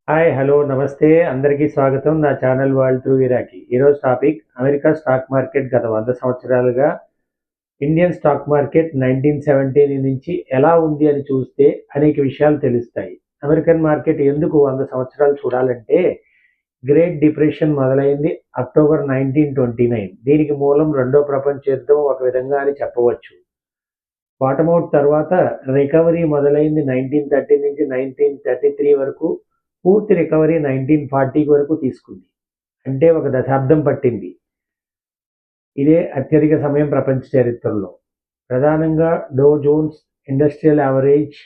Hi, hello, నమస్తే. అందరికీ స్వాగతం నా ఛానల్ వరల్డ్ త్రూ ఇరాకి. ఈరోజు టాపిక్ అమెరికా స్టాక్ మార్కెట్ గత 100 సంవత్సరాలుగా ఇండియన్ స్టాక్ మార్కెట్ 1970 నుంచి ఎలా ఉంది అని చూస్తే అనేక విషయాలు తెలుస్తాయి. అమెరికన్ మార్కెట్ ఎందుకు 100 సంవత్సరాలు చూడాలంటే గ్రేట్ డిప్రెషన్ మొదలైంది అక్టోబర్ 1929. దీనికి మూలం రెండో ప్రపంచ యుద్ధం ఒక విధంగా అని చెప్పవచ్చు. బాటమౌట్ తర్వాత రికవరీ మొదలైంది 1930 నుంచి 1933 వరకు. పూర్తి రికవరీ 1940 వరకు తీసుకుంది. అంటే ఒక దశాబ్దం పట్టింది. ఇదే అత్యధిక సమయం ప్రపంచ చరిత్రలో. ప్రధానంగా do Jones industrial average,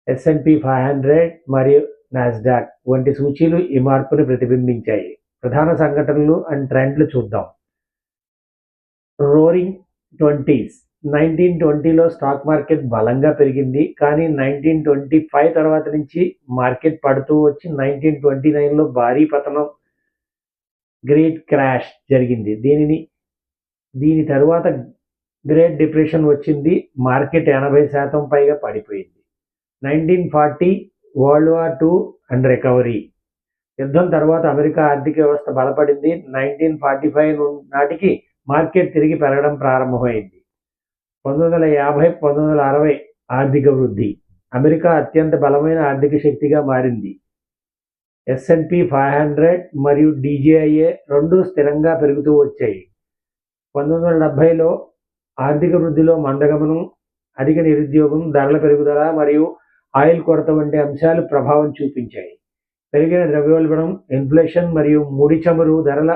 S&P 500 మరియు నాస్డాక్ వంటి సూచీలు ఈ మార్పును ప్రతిబింబించాయి. ప్రధాన సంఘటనలు అండ్ ట్రెండ్లు చూద్దాం. రోరింగ్ 20s 1920లో స్టాక్ మార్కెట్ బలంగా పెరిగింది. కానీ 1925 తర్వాత నుంచి మార్కెట్ పడుతూ వచ్చి 1929లో భారీ పతనం, గ్రేట్ క్రాష్ జరిగింది. దీని తరువాత గ్రేట్ డిప్రెషన్ వచ్చింది. మార్కెట్ 80% పైగా పడిపోయింది. 1940 world war II and recovery. యుద్ధం తర్వాత అమెరికా ఆర్థిక వ్యవస్థ బలపడింది. 1945 నాటికి మార్కెట్ తిరిగి పెరగడం ప్రారంభమైంది. 1950, 1960 ఆర్థిక వృద్ధి. అమెరికా అత్యంత బలమైన ఆర్థిక శక్తిగా మారింది. S&P 500 మరియు DJIA రెండూ స్థిరంగా పెరుగుతూ వచ్చాయి. 1970లో ఆర్థిక వృద్ధిలో మందగమనం, అధిక నిరుద్యోగం, ధరల పెరుగుదల మరియు ఆయిల్ కొరత వంటి అంశాలు ప్రభావం చూపించాయి. పెరిగిన ద్రవ్యోల్బణం, ఇన్ఫ్లేషన్ మరియు ముడి చమురు ధరల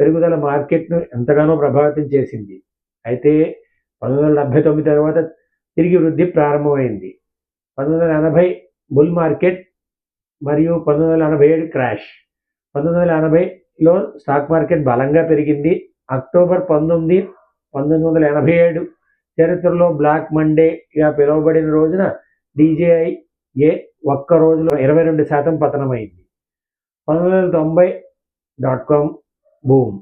పెరుగుదల మార్కెట్ను ఎంతగానో ప్రభావితం చేసింది. అయితే 1979 తర్వాత తిరిగి వృద్ధి ప్రారంభమైంది. 1980 బుల్ మార్కెట్ మరియు 1987 క్రాష్. 1980లో స్టాక్ మార్కెట్ బలంగా పెరిగింది. అక్టోబర్ 19, 1987 చరిత్రలో బ్లాక్ మండేగా పిలువబడిన రోజున DJIA ఒక్క రోజులో 22% పతనమైంది. 1990 డాట్కామ్ బూమ్.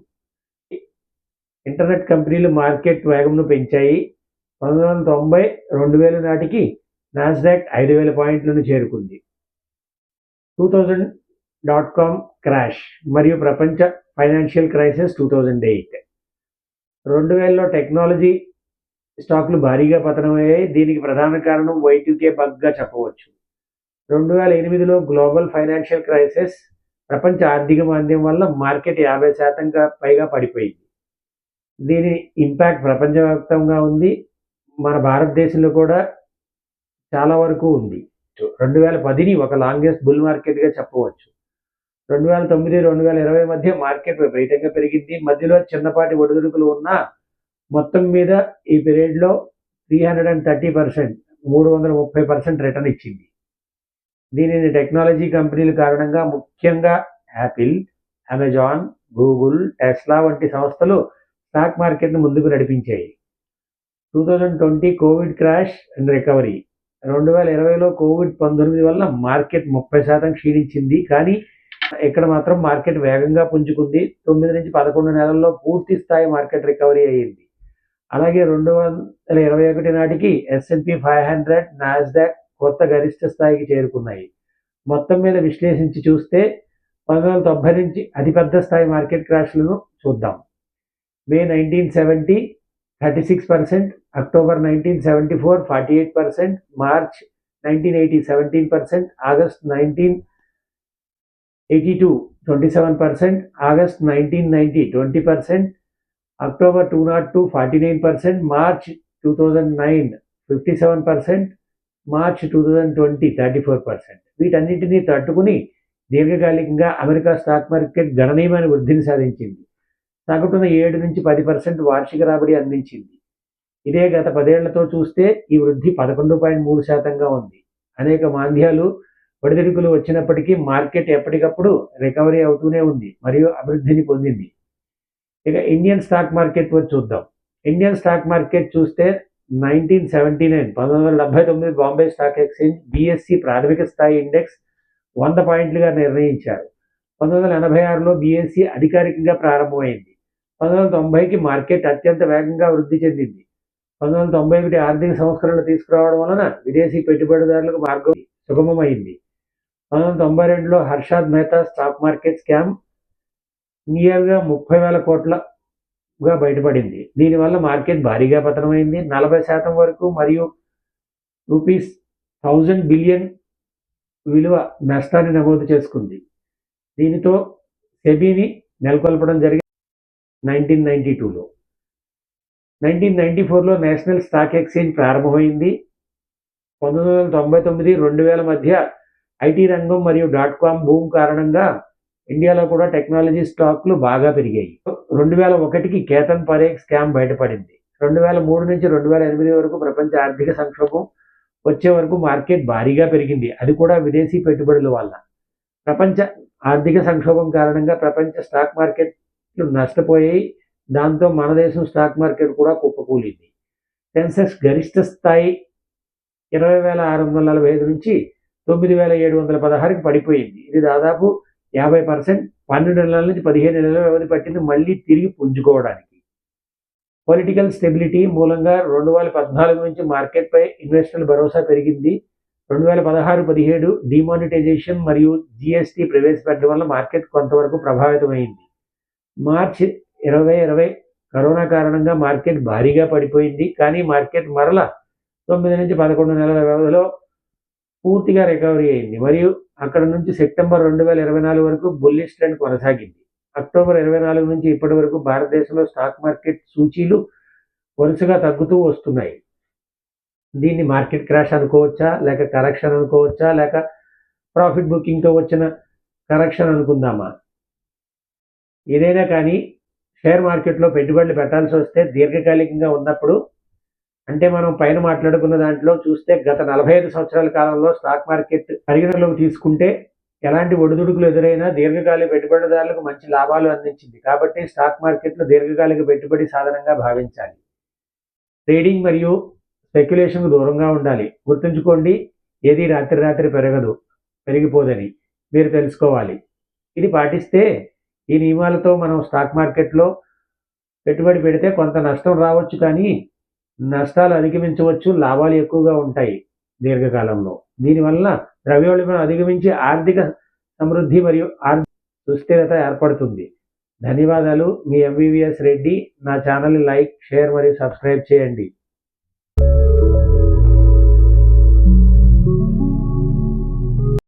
ఇంటర్నెట్ కంపెనీలు మార్కెట్ వేగంను పెంచాయి. 1990, 2000 నాటికి నాస్డాక్ 5000 పాయింట్లను చేరుకుంది. 2000 డాట్కామ్ క్రాష్ మరియు ప్రపంచ ఫైనాన్షియల్ క్రైసిస్ 2008. 2000లో టెక్నాలజీ స్టాక్లు భారీగా పతనమయ్యాయి. దీనికి ప్రధాన కారణం Y2K బగ్గా చెప్పవచ్చు. 2008లో గ్లోబల్ ఫైనాన్షియల్ క్రైసిస్, ప్రపంచ ఆర్థిక మాంద్యం వల్ల మార్కెట్ 50% పైగా పడిపోయింది. దీని ఇంపాక్ట్ ప్రపంచవ్యాప్తంగా ఉంది. మన భారతదేశంలో కూడా చాలా వరకు ఉంది. 2010ని ఒక లాంగెస్ట్ బుల్ మార్కెట్గా చెప్పవచ్చు. 2009, 2020 మధ్య మార్కెట్ విపరీతంగా పెరిగింది. మధ్యలో చిన్నపాటి ఒడిదుడుకులు ఉన్నా మొత్తం మీద ఈ పీరియడ్లో 330%, 330% రిటర్న్ ఇచ్చింది. దీనిని టెక్నాలజీ కంపెనీల కారణంగా, ముఖ్యంగా యాపిల్, అమెజాన్, గూగుల్, టెస్లా వంటి సంస్థలు స్టాక్ మార్కెట్ను ముందుకు నడిపించాయి. 2020 కోవిడ్ క్రాష్ అండ్ రికవరీ. 2020లో కోవిడ్-19 వల్ల మార్కెట్ 30% క్షీణించింది. కానీ ఇక్కడ మాత్రం మార్కెట్ వేగంగా పుంజుకుంది. 9 నుంచి 11 నెలల్లో పూర్తి స్థాయి మార్కెట్ రికవరీ అయ్యింది. అలాగే 2021 నాటికి S&P 500, నాస్డాక్ కొత్త గరిష్ట స్థాయికి చేరుకున్నాయి. మొత్తం మీద విశ్లేషించి చూస్తే 1990 నుంచి అతిపెద్ద స్థాయి మార్కెట్ క్రాష్లను చూద్దాం. మే 1970 36%, October 1974 48%, March 1980 17%, August 1982 27%, August 1990 20%, October 2002 49%, March 2009 57%, March 2020 34%. వీటన్నింటినీ తట్టుకుని దీర్ఘకాలికంగా అమెరికా స్టాక్ మార్కెట్ గణనీయమైన వృద్ధిని సాధించింది. సగటున 7 నుంచి 10% వార్షిక రాబడి అందించింది. ఇదే గత 10 ఏళ్లతో చూస్తే ఈ వృద్ధి 11.3%గా ఉంది. అనేక మాంద్యాలు, ఒడిదుడుకులు వచ్చినప్పటికీ మార్కెట్ ఎప్పటికప్పుడు రికవరీ అవుతూనే ఉంది మరియు అభివృద్ధిని పొందింది. ఇక ఇండియన్ స్టాక్ మార్కెట్ వచ్చి చూద్దాం. ఇండియన్ స్టాక్ మార్కెట్ చూస్తే 1979 బాంబే స్టాక్ ఎక్స్చేంజ్ BSE ప్రాథమిక స్థాయి ఇండెక్స్ 100 పాయింట్లుగా నిర్ణయించారు. 1986లో BSE అధికారికంగా ప్రారంభమైంది. 1990కి మార్కెట్ అత్యంత వేగంగా వృద్ధి చెందింది. 1991 ఆర్థిక సంస్కరణలు తీసుకురావడం వలన విదేశీ పెట్టుబడిదారులకు మార్గం సుగమమైంది. 1992లో Harshad Mehta stock market scam నియర్గా 30,000 కోట్లగా బయటపడింది. దీనివల్ల మార్కెట్ భారీగా పతనమైంది. 40% వరకు మరియు రూపీస్ 1000 బిలియన్ విలువ నష్టాన్ని నమోదు చేసుకుంది. దీనితో సెబీని నెలకొల్పడం జరిగింది 1992లో. 1994లో నేషనల్ స్టాక్ ఎక్స్చేంజ్ ప్రారంభమైంది. 1999-2000 మధ్య ఐటీ రంగం మరియు .com బూమ్ కారణంగా ఇండియాలో కూడా టెక్నాలజీ స్టాక్లు బాగా పెరిగాయి. 2001కి కేతన్ పరేఖ్ స్కామ్ బయటపడింది. 2003 నుంచి 2008 వరకు ప్రపంచ ఆర్థిక సంక్షోభం వచ్చే వరకు మార్కెట్ భారీగా పెరిగింది. అది కూడా విదేశీ పెట్టుబడుల వల్ల. ప్రపంచ ఆర్థిక సంక్షోభం కారణంగా ప్రపంచ స్టాక్ మార్కెట్లు నష్టపోయాయి. దాంతో మన దేశం స్టాక్ మార్కెట్ కూడా కుప్పకూలింది. సెన్సెక్స్ గరిష్ట స్థాయి 20,645 నుంచి 9,716కి పడిపోయింది. ఇది దాదాపు 50%. 12 నెలల నుంచి 15 నెలల వ్యవధి పట్టింది మళ్ళీ తిరిగి పుంజుకోవడానికి. పొలిటికల్ స్టెబిలిటీ మూలంగా 2014 నుంచి మార్కెట్పై ఇన్వెస్టర్ల భరోసా పెరిగింది. 2016-17 డిమానిటైజేషన్ మరియు జీఎస్టీ ప్రవేశపెట్టడం వల్ల మార్కెట్ కొంతవరకు ప్రభావితమైంది. మార్చి 2020 కరోనా కారణంగా మార్కెట్ భారీగా పడిపోయింది. కానీ మార్కెట్ మరల 9 నుంచి 11 నెలల వ్యవధిలో పూర్తిగా రికవరీ అయింది మరియు అక్కడ నుంచి సెప్టెంబర్ 2024 వరకు బుల్లిష్ ట్రెండ్ కొనసాగింది. అక్టోబర్ 24 నుంచి ఇప్పటి వరకు భారతదేశంలో స్టాక్ మార్కెట్ సూచీలు వరుసగా తగ్గుతూ వస్తున్నాయి. దీన్ని మార్కెట్ క్రాష్ అనుకోవచ్చా, లేక కరెక్షన్ అనుకోవచ్చా, లేక ప్రాఫిట్ బుకింగ్తో వచ్చిన కరెక్షన్ అనుకుందామా? ఏదైనా కానీ షేర్ మార్కెట్లో పెట్టుబడులు పెట్టాల్సి వస్తే దీర్ఘకాలికంగా ఉన్నప్పుడు, అంటే మనం పైన మాట్లాడుకున్న దాంట్లో చూస్తే గత 45 సంవత్సరాల కాలంలో స్టాక్ మార్కెట్ పరిగణలోకి తీసుకుంటే ఎలాంటి ఒడిదుడుకులు ఎదురైనా దీర్ఘకాలిక పెట్టుబడిదారులకు మంచి లాభాలు అందించింది. కాబట్టి స్టాక్ మార్కెట్లో దీర్ఘకాలిక పెట్టుబడి సాధనంగా భావించాలి. ట్రేడింగ్ మరియు స్పెక్యులేషన్కు దూరంగా ఉండాలి. గుర్తుంచుకోండి, ఏది రాత్రి పెరిగిపోదని మీరు తెలుసుకోవాలి. ఇది పాటిస్తే ఈ నియమాలతో మనం స్టాక్ మార్కెట్లో పెట్టుబడి పెడితే కొంత నష్టం రావచ్చు, కానీ నష్టాలు అధిగమించవచ్చు, లాభాలు ఎక్కువగా ఉంటాయి దీర్ఘకాలంలో. దీనివల్ల ద్రవ్యోల్బణం అధిగమించి ఆర్థిక సమృద్ధి మరియు సుస్థిరత ఏర్పడుతుంది. ధన్యవాదాలు. మీ ఎంవివిఎస్ రెడ్డి. నా ఛానల్ని లైక్, షేర్ మరియు సబ్స్క్రైబ్ చేయండి.